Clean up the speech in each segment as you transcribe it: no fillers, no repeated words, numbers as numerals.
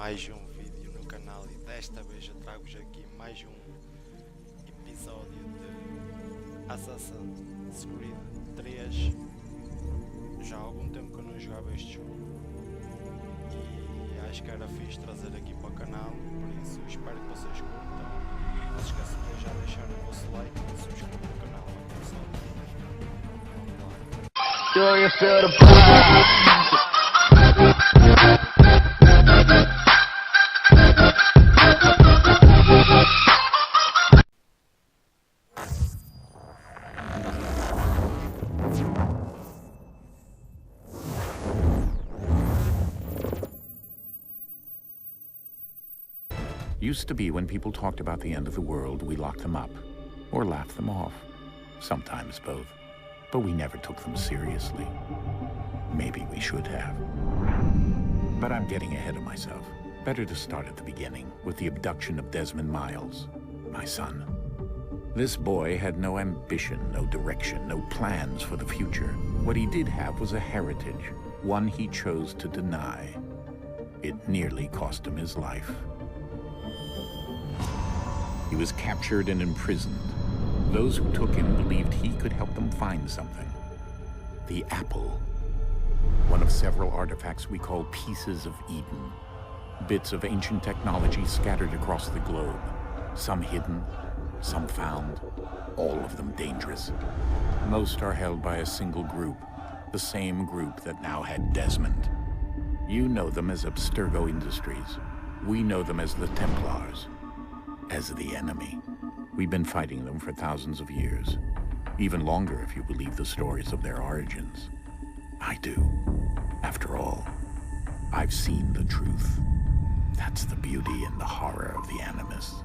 mais um vídeo no canal e desta vez eu trago-vos aqui mais um episódio de Assassin's Creed 3. Já há algum tempo que eu não jogava este jogo e acho que era fixe trazer aqui para o canal, por isso espero que vocês curtam. Não se esqueçam de já deixar o vosso like e subscrever no canal. Pessoal, Used to be when people talked about the end of the world, we locked them up, or laughed them off. Sometimes both. But we never took them seriously. Maybe we should have. But I'm getting ahead of myself. Better to start at the beginning, with the abduction of Desmond Miles, my son. This boy had no ambition, no direction, no plans for the future. What he did have was a heritage, one he chose to deny. It nearly cost him his life. He was captured and imprisoned. Those who took him believed he could help them find something. The apple. One of several artifacts we call pieces of Eden. Bits of ancient technology scattered across the globe. Some hidden, some found, all of them dangerous. Most are held by a single group, the same group that now had Desmond. You know them as Abstergo Industries. We know them as the Templars. As the enemy. We've been fighting them for thousands of years. Even longer if you believe the stories of their origins. I do. After all, I've seen the truth. That's the beauty and the horror of the Animus.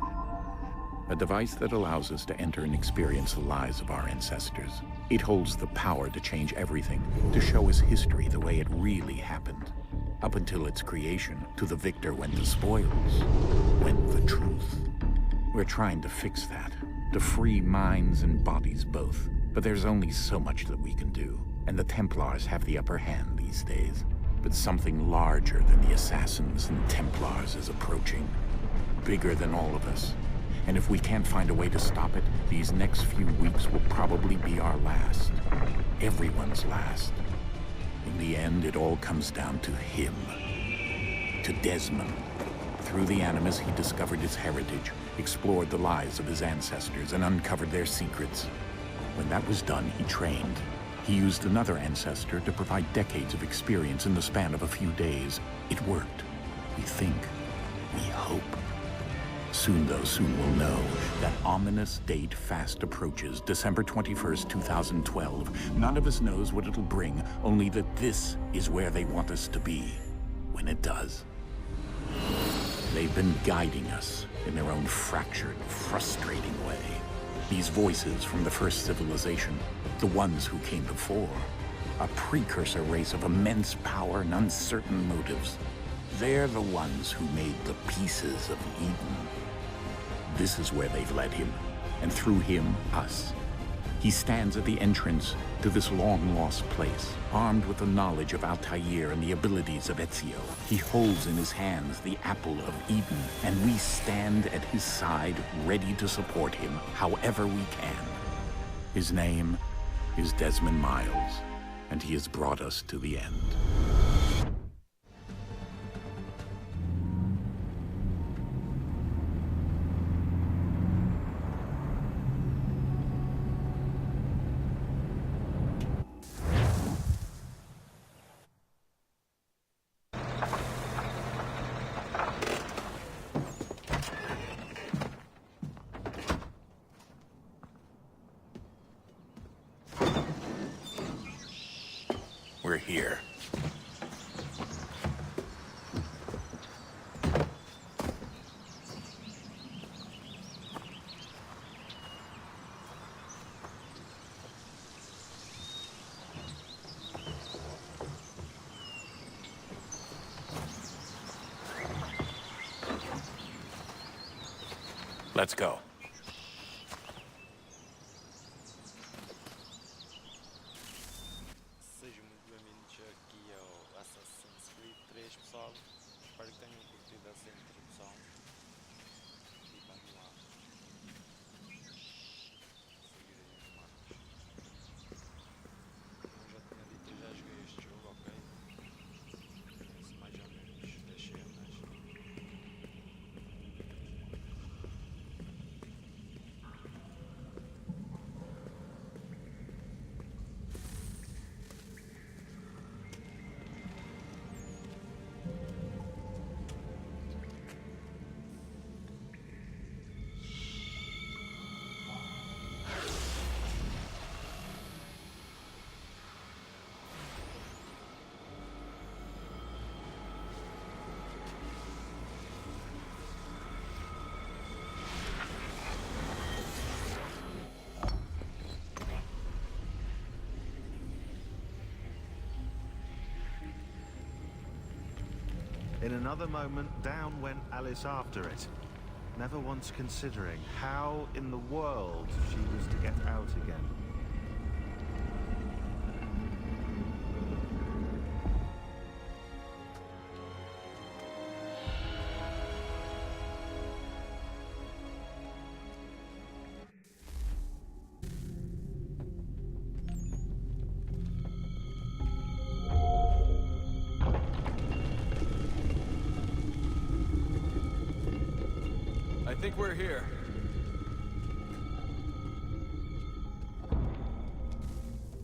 A device that allows us to enter and experience the lives of our ancestors. It holds the power to change everything, to show us history the way it really happened. Up until its creation, to the victor went the spoils, went the truth. We're trying to fix that, to free minds and bodies both. But there's only so much that we can do, and the Templars have the upper hand these days. But something larger than the Assassins and Templars is approaching. Bigger than all of us. And if we can't find a way to stop it, these next few weeks will probably be our last. Everyone's last. In the end, it all comes down to him. To Desmond. Through the Animus, he discovered his heritage, explored the lives of his ancestors, and uncovered their secrets. When that was done, he trained. He used another ancestor to provide decades of experience in the span of a few days. It worked. We think. We hope. Soon, though, soon we'll know. That ominous date fast approaches, December 21st, 2012. None of us knows what it'll bring, only that this is where they want us to be. When it does. They've been guiding us in their own fractured, frustrating way. These voices from the first civilization, the ones who came before, a precursor race of immense power and uncertain motives. They're the ones who made the pieces of Eden. This is where they've led him, and through him, us. He stands at the entrance to this long-lost place, armed with the knowledge of Altair and the abilities of Ezio. He holds in his hands the apple of Eden, and we stand at his side, ready to support him however we can. His name is Desmond Miles, and he has brought us to the end. We're here. Let's go. Sejam muito bem-vindos aqui ao Assassin's Creed 3, pessoal. Espero que tenham curtido essa introdução. E vamos lá. Seguir aí os marcos. Como eu já tinha dito, eu já joguei este jogo, ok? Conheço mais ou menos as cenas. In another moment, down went Alice after it, never once considering how in the world she was to get out again. I think we're here.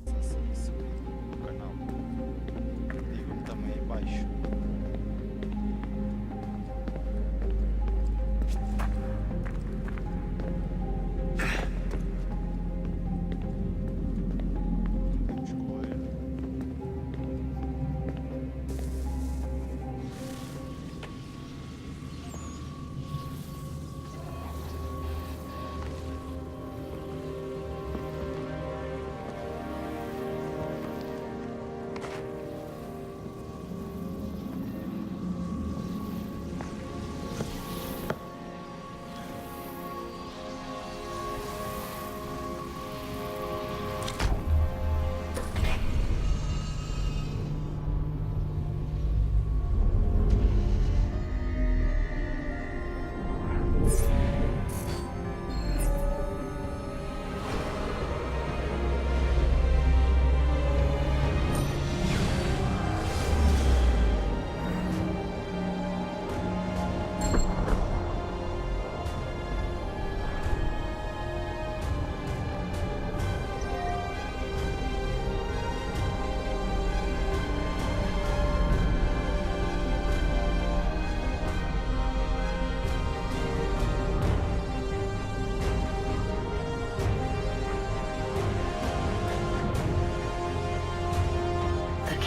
O canal. Digo-me também aí baixo. Vamos correr.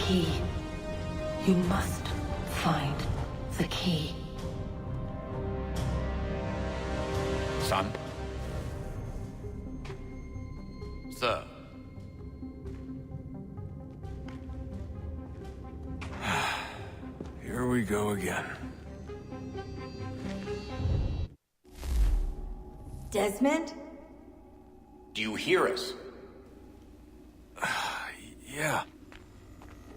Key. You must find the key. Son? Sir. Here we go again. Desmond? Do you hear us? Yeah.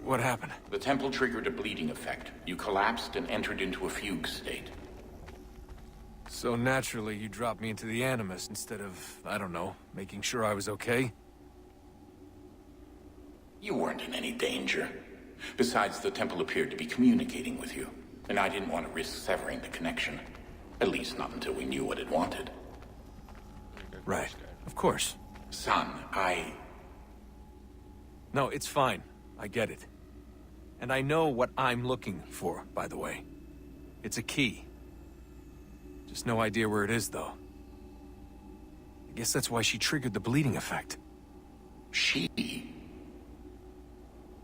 What happened? The temple triggered a bleeding effect. You collapsed and entered into a fugue state. So naturally, you dropped me into the Animus instead of, I don't know, making sure I was okay? You weren't in any danger. Besides, the temple appeared to be communicating with you, and I didn't want to risk severing the connection. At least not until we knew what it wanted. Right. Of course. Son, No, it's fine. I get it. And I know what I'm looking for, by the way. It's a key. Just no idea where it is, though. I guess that's why she triggered the bleeding effect. She?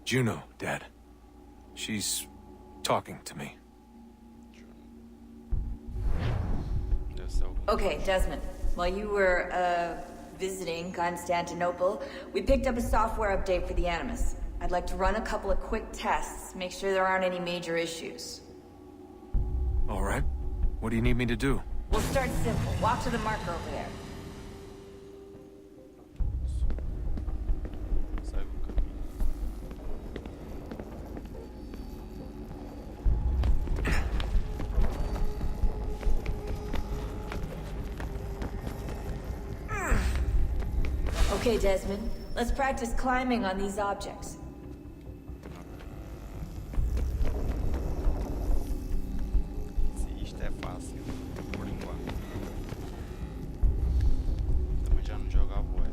Juno, Dad. She's talking to me. Okay, Desmond. While you were, visiting Constantinople, we picked up a software update for the Animus. I'd like to run a couple of quick tests, make sure there aren't any major issues. All right. What do you need me to do? We'll start simple. Walk to the marker over there. Okay, Desmond. Let's practice climbing on these objects. Sim, isto é fácil, por enquanto. Também já não jogo à boa.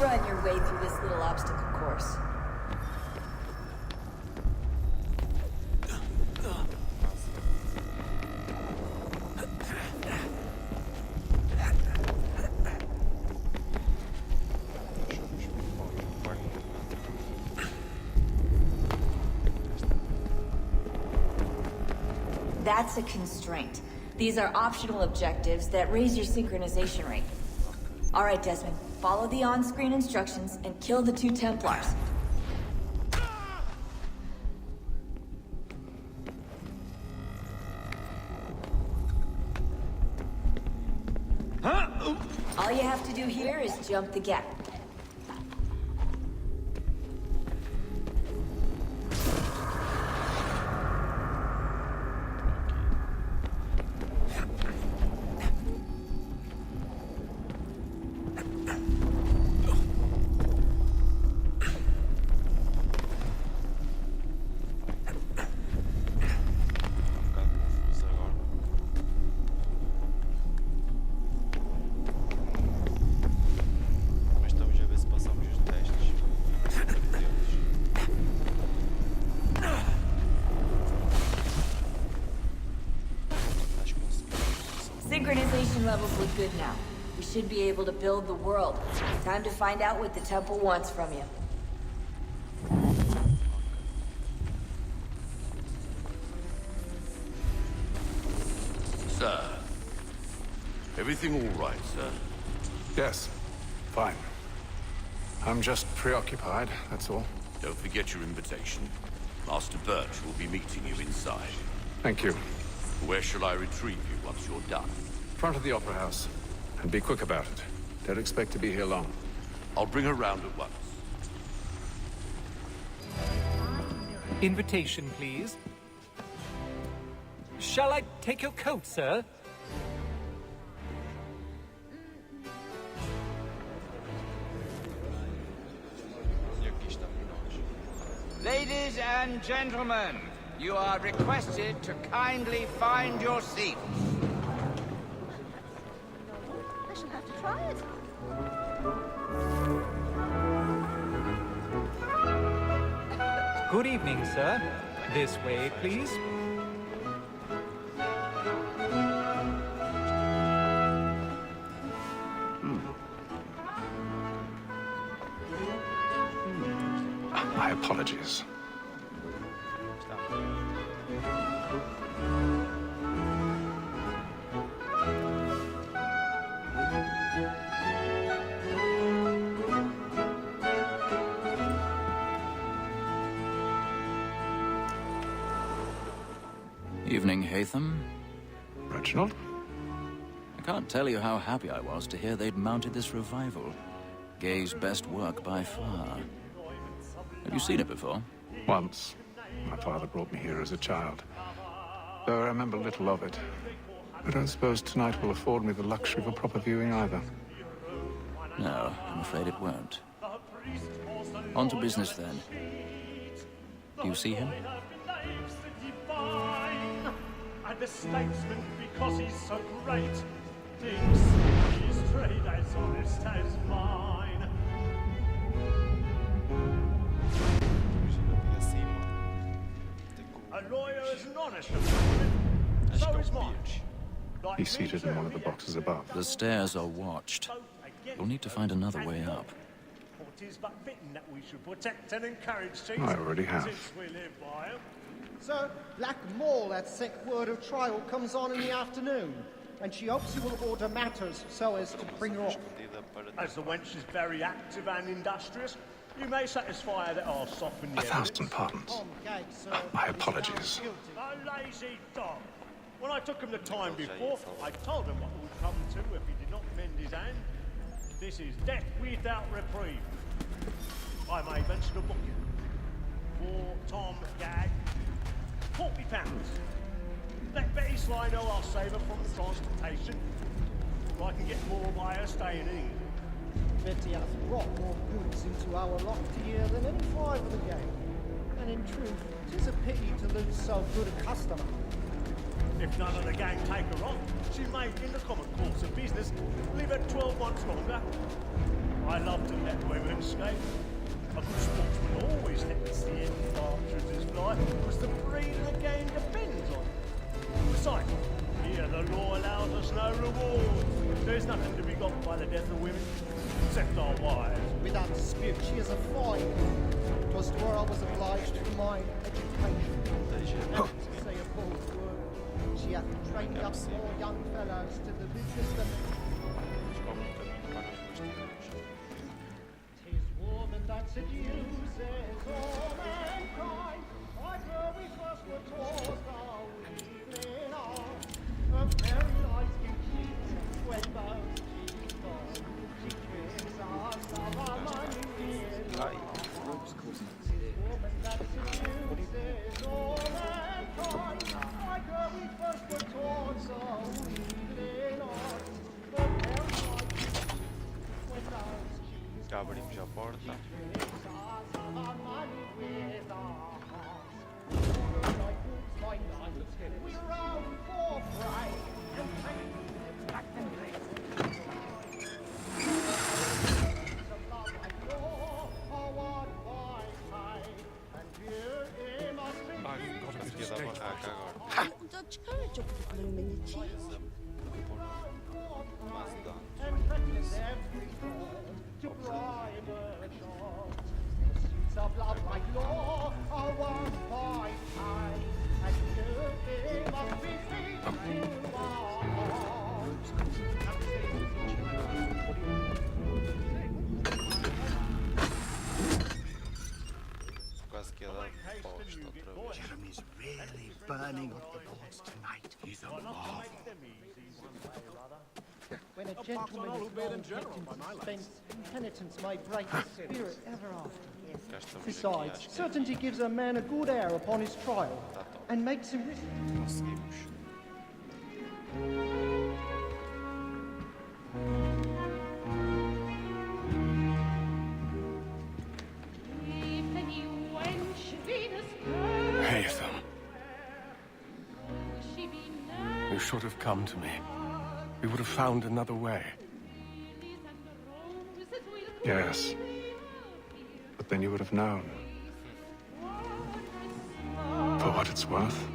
Run your way through this little obstacle course. That's a constraint. These are optional objectives that raise your synchronization rate. All right, Desmond. Follow the on-screen instructions and kill the 2 Templars. All you have to do here is jump the gap. Synchronization levels look good now. We should be able to build the world. Time to find out what the temple wants from you. Sir. Everything all right, sir? Yes, fine. I'm just preoccupied, that's all. Don't forget your invitation. Master Birch will be meeting you inside. Thank you. Where shall I retrieve you once you're done? Front of the Opera House. And be quick about it. Don't expect to be here long. I'll bring her round at once. Invitation, please. Shall I take your coat, sir? Ladies and gentlemen, you are requested to kindly find your seats. I shall have to try it. Good evening, sir. This way, please. My apologies. Evening, Haytham. Reginald? I can't tell you how happy I was to hear they'd mounted this revival. Gay's best work by far. Have you seen it before? Once. My father brought me here as a child. Though I remember little of it. I don't suppose tonight will afford me the luxury of a proper viewing either. No, I'm afraid it won't. On to business then. Do you see him? divine, and the statesman because he's so great thinks his trade as honest as mine. A lawyer is an honest man, so is mine. He's seated in one of the boxes above. The stairs are watched. You'll need to find another way up. It is but fitting that we should protect and encourage these, I already have. since we live by 'em. Sir, Black Mall, that sick word of trial, comes on in the afternoon, and she hopes you will order matters so as to bring her off. As the wench is very active and industrious, you may satisfy her that I'll soften the 1,000 pardons. My apologies. A lazy dog. When I took him the time before, I told him what it would come to if he did not mend his hand. This is death without reprieve. I may mention a booking. For Tom Gag, £40. Let Betty Sly know I'll save her from the transportation. I can get more by her staying in England. Betty has brought more goods into our loft here than any five of the gang. And in truth, 'tis a pity to lose so good a customer. If none of the gang take her on, she may, in the common course of business, live her 12 months longer. I love to let women escape. A good sportsman always lets the end partridges fly, because the breed of the game depends on it. Besides, here the law allows us no reward. There's nothing to be got by the death of women, except our wives. Without dispute, she is a fine woman. 'Twas to her I was obliged for my education. And to say a bold word, she hath trained up more young fellows to the business than that seduces all mankind. I know we first were taught how evening on. A very light can keep when both cheeks fall. She tricks us of our money with woman that seduces all mankind. I know we first were taught so evening on. A very light can keep when both cheeks fall. Abrimos a porta. Of love like law are one by time, and you must be free to our Quase que ia dar posta outra vez. Jeremy's really burning up the boards tonight. He's a marvel. When a gentleman is long kept in suspense, penitence may break his spirit ever after. Besides, certainty gives a man a good air upon his trial, and makes him risk. Conseguimos. Haytham. You should have come to me. We would have found another way. Yes. But then you would have known. For what it's worth,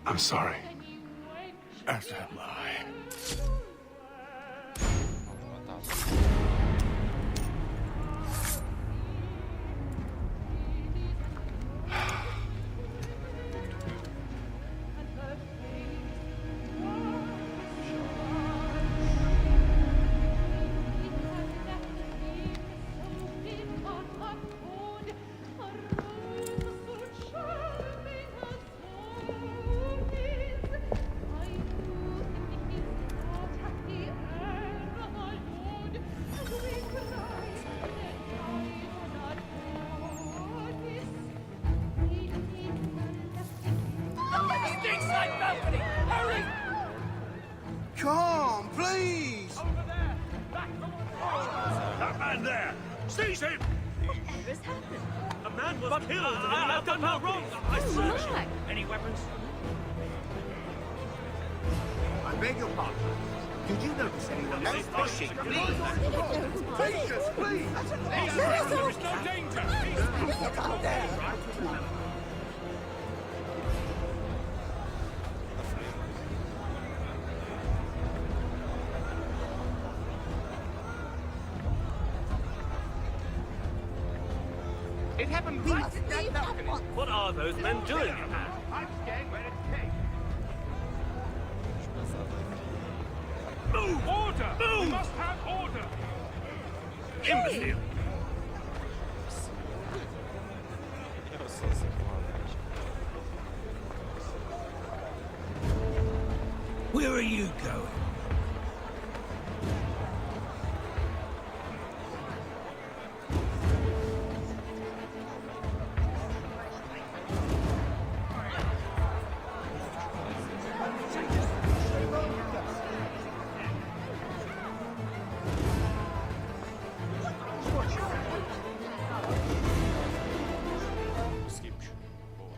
I'm sorry. As am I. Come, please! That man there! Seize him! Whatever's happened? A man man was killed. I've done no wrong. I searched. Mark. Any weapons? I beg your pardon. Did you notice anyone else fishing? Please! Please! There is no danger. It happened right at that balcony. What are those men doing? I'm staying where it came. Move! Order! Move! We must have order! Imbecile! Eu sou assim Where are you going? Seguimos. Boa.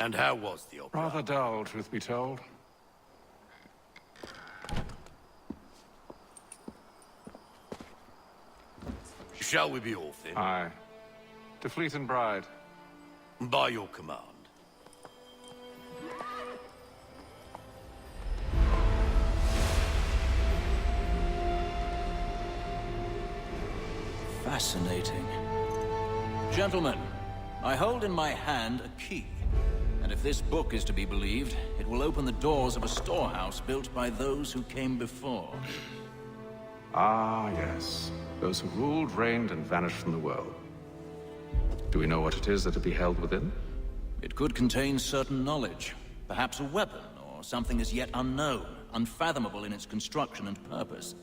And how was the opera? Rather dull, truth be told. Shall we be off then? Aye. To Fleet and Bride. By your command. Fascinating. Gentlemen, I hold in my hand a key. And if this book is to be believed, it will open the doors of a storehouse built by those who came before. Ah, yes. Those who ruled, reigned, and vanished from the world. Do we know what it is that to be held within? It could contain certain knowledge. Perhaps a weapon, or something as yet unknown, unfathomable in its construction and purpose.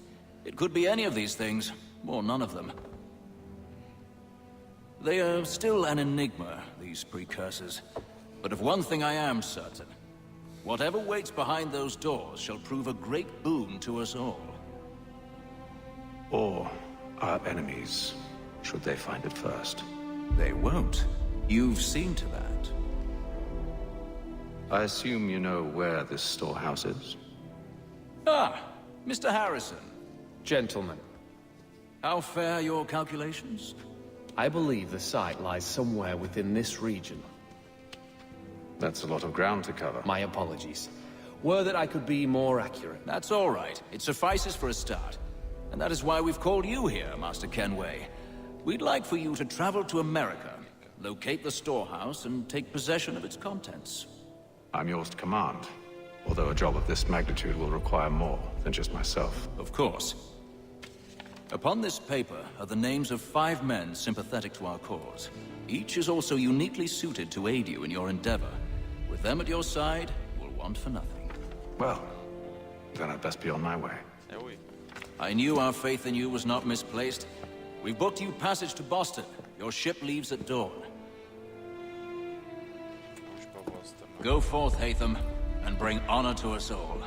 It could be any of these things, or none of them. They are still an enigma, these precursors. But of one thing I am certain. Whatever waits behind those doors shall prove a great boon to us all. Or our enemies, should they find it first. They won't. You've seen to that. I assume you know where this storehouse is? Ah, Mr. Harrison. Gentlemen, How fare your calculations? I believe the site lies somewhere within this region. That's a lot of ground to cover. My apologies. Were that I could be more accurate. That's all right. It suffices for a start. And that is why we've called you here, Master Kenway. We'd like for you to travel to America, locate the storehouse, and take possession of its contents. I'm yours to command. Although a job of this magnitude will require more than just myself. Of course. Upon this paper are the names of 5 men sympathetic to our cause. Each is also uniquely suited to aid you in your endeavor. With them at your side, you will want for nothing. Well, then I'd best be on my way. I knew our faith in you was not misplaced. We've booked you passage to Boston. Your ship leaves at dawn. Go forth, Hatham, and bring honor to us all.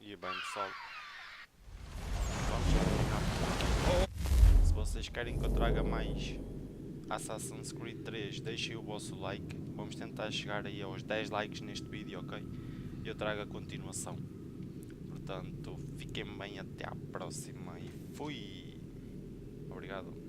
E bem, pessoal, vamos terminar. Se vocês querem que eu traga mais Assassin's Creed 3, deixem o vosso like. Vamos tentar chegar aí aos 10 likes neste vídeo, ok? E eu trago a continuação. Portanto, fiquem bem, até à próxima e fui! Obrigado.